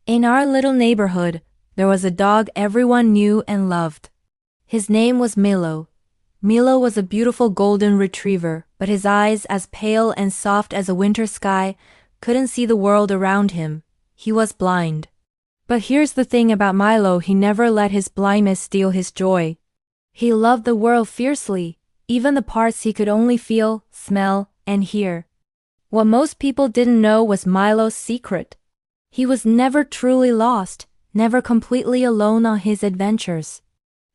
In our little neighborhood, there was a dog everyone knew and loved. His name was Milo. Milo was a beautiful golden retriever, but his eyes, as pale and soft as a winter sky, couldn't see the world around him. He was blind. But here's the thing about Milo: he never let his blindness steal his joy. He loved the world fiercely, even the parts he could only feel, smell, and hear. What most people didn't know was Milo's secret. He was never truly lost, never completely alone on his adventures.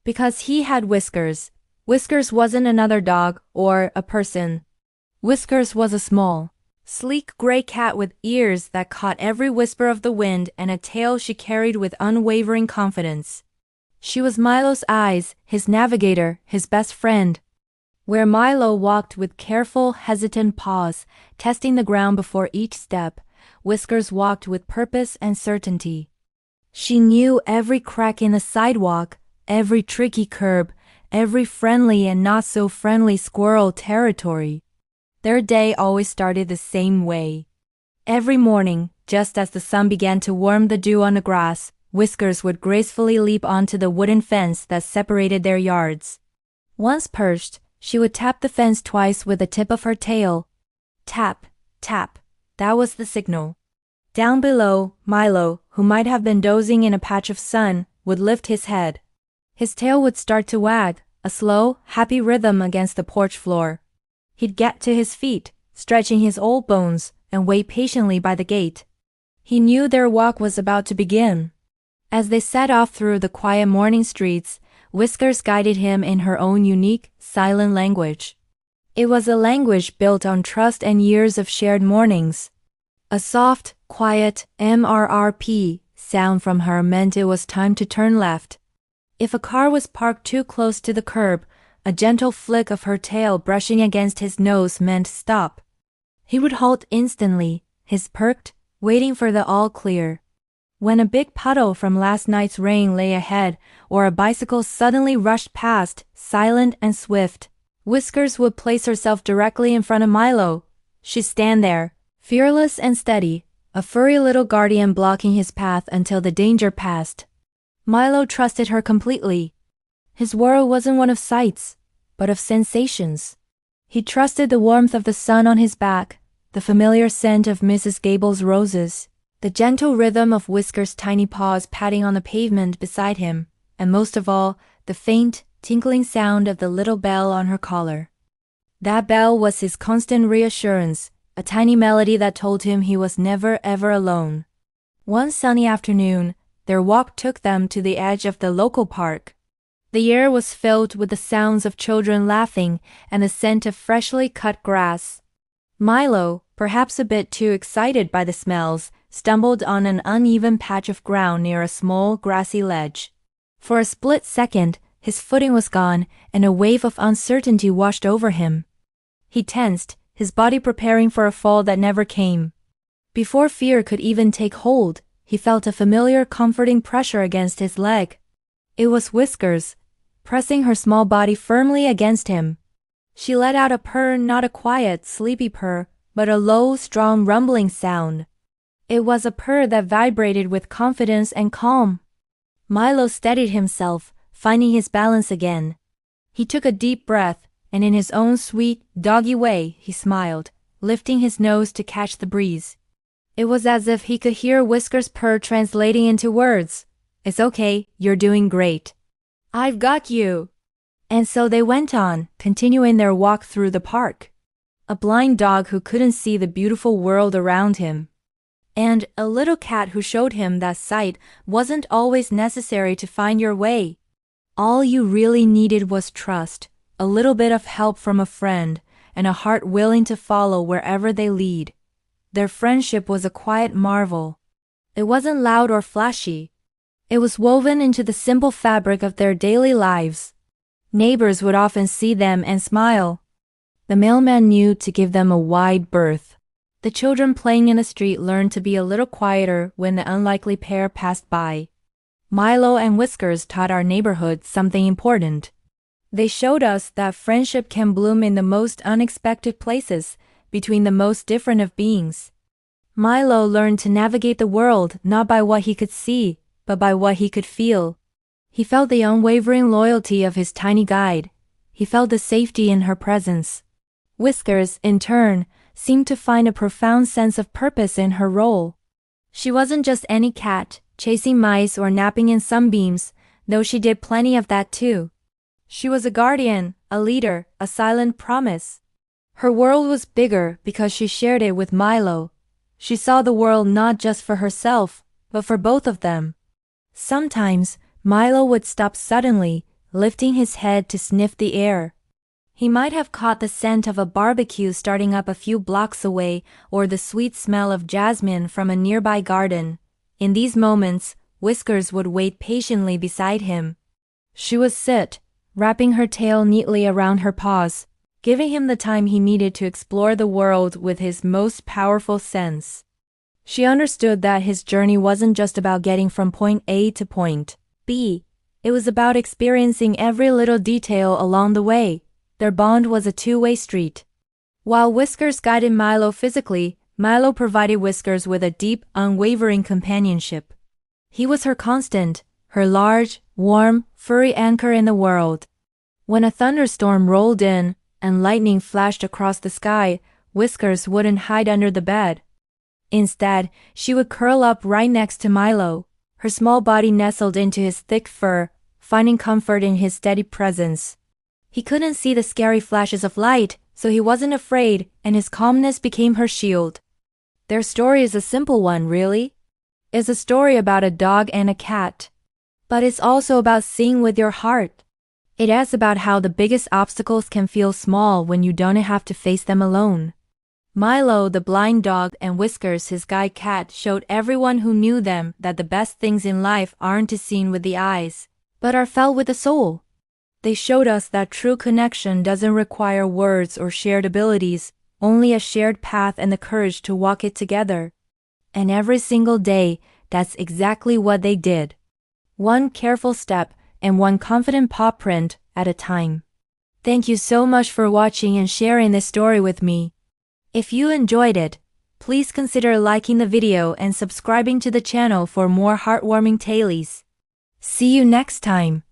Because he had Whiskers. Whiskers wasn't another dog or a person. Whiskers was a small, sleek gray cat with ears that caught every whisper of the wind and a tail she carried with unwavering confidence. She was Milo's eyes, his navigator, his best friend. Where Milo walked with careful, hesitant paws, testing the ground before each step, Whiskers walked with purpose and certainty. She knew every crack in the sidewalk, every tricky curb, every friendly and not-so-friendly squirrel territory. Their day always started the same way. Every morning, just as the sun began to warm the dew on the grass, Whiskers would gracefully leap onto the wooden fence that separated their yards. Once perched, she would tap the fence twice with the tip of her tail. Tap, tap. That was the signal. Down below, Milo, who might have been dozing in a patch of sun, would lift his head. His tail would start to wag, a slow, happy rhythm against the porch floor. He'd get to his feet, stretching his old bones, and wait patiently by the gate. He knew their walk was about to begin. As they set off through the quiet morning streets, Whiskers guided him in her own unique, silent language. It was a language built on trust and years of shared mornings. A soft, quiet MRRP sound from her meant it was time to turn left. If a car was parked too close to the curb, a gentle flick of her tail brushing against his nose meant stop. He would halt instantly, his perked, waiting for the all clear. When a big puddle from last night's rain lay ahead, or a bicycle suddenly rushed past, silent and swift, Whiskers would place herself directly in front of Milo. She'd stand there, fearless and steady, a furry little guardian blocking his path until the danger passed. Milo trusted her completely. His world wasn't one of sights, but of sensations. He trusted the warmth of the sun on his back, the familiar scent of Mrs. Gable's roses, the gentle rhythm of Whiskers' tiny paws patting on the pavement beside him, and most of all, the faint, tinkling sound of the little bell on her collar. That bell was his constant reassurance, a tiny melody that told him he was never ever alone. One sunny afternoon, their walk took them to the edge of the local park. The air was filled with the sounds of children laughing and the scent of freshly cut grass. Milo, perhaps a bit too excited by the smells, stumbled on an uneven patch of ground near a small grassy ledge. For a split second, his footing was gone and a wave of uncertainty washed over him. He tensed, his body preparing for a fall that never came. Before fear could even take hold, he felt a familiar comforting pressure against his leg. It was Whiskers, pressing her small body firmly against him. She let out a purr, not a quiet, sleepy purr, but a low, strong rumbling sound. It was a purr that vibrated with confidence and calm. Milo steadied himself, finding his balance again. He took a deep breath, and in his own sweet, doggy way, he smiled, lifting his nose to catch the breeze. It was as if he could hear Whiskers' purr translating into words. "It's okay, you're doing great. I've got you." And so they went on, continuing their walk through the park. A blind dog who couldn't see the beautiful world around him. And a little cat who showed him that sight wasn't always necessary to find your way. All you really needed was trust, a little bit of help from a friend, and a heart willing to follow wherever they lead. Their friendship was a quiet marvel. It wasn't loud or flashy. It was woven into the simple fabric of their daily lives. Neighbors would often see them and smile. The mailman knew to give them a wide berth. The children playing in the street learned to be a little quieter when the unlikely pair passed by. Milo and Whiskers taught our neighborhood something important. They showed us that friendship can bloom in the most unexpected places, between the most different of beings. Milo learned to navigate the world not by what he could see, but by what he could feel. He felt the unwavering loyalty of his tiny guide. He felt the safety in her presence. Whiskers, in turn, seemed to find a profound sense of purpose in her role. She wasn't just any cat, chasing mice or napping in sunbeams, though she did plenty of that too. She was a guardian, a leader, a silent promise. Her world was bigger because she shared it with Milo. She saw the world not just for herself, but for both of them. Sometimes, Milo would stop suddenly, lifting his head to sniff the air. He might have caught the scent of a barbecue starting up a few blocks away or the sweet smell of jasmine from a nearby garden. In these moments, Whiskers would wait patiently beside him. She would sit, wrapping her tail neatly around her paws, giving him the time he needed to explore the world with his most powerful sense. She understood that his journey wasn't just about getting from point A to point B. It was about experiencing every little detail along the way. Their bond was a two-way street. While Whiskers guided Milo physically, Milo provided Whiskers with a deep, unwavering companionship. He was her constant, her large, warm, furry anchor in the world. When a thunderstorm rolled in and lightning flashed across the sky, Whiskers wouldn't hide under the bed. Instead, she would curl up right next to Milo, her small body nestled into his thick fur, finding comfort in his steady presence. He couldn't see the scary flashes of light, so he wasn't afraid, and his calmness became her shield. Their story is a simple one, really. It's a story about a dog and a cat. But it's also about seeing with your heart. It asks about how the biggest obstacles can feel small when you don't have to face them alone. Milo, the blind dog, and Whiskers, his guide cat, showed everyone who knew them that the best things in life aren't seen with the eyes, but are felt with the soul. They showed us that true connection doesn't require words or shared abilities, only a shared path and the courage to walk it together. And every single day, that's exactly what they did. One careful step and one confident paw print at a time. Thank you so much for watching and sharing this story with me. If you enjoyed it, please consider liking the video and subscribing to the channel for more heartwarming tales. See you next time.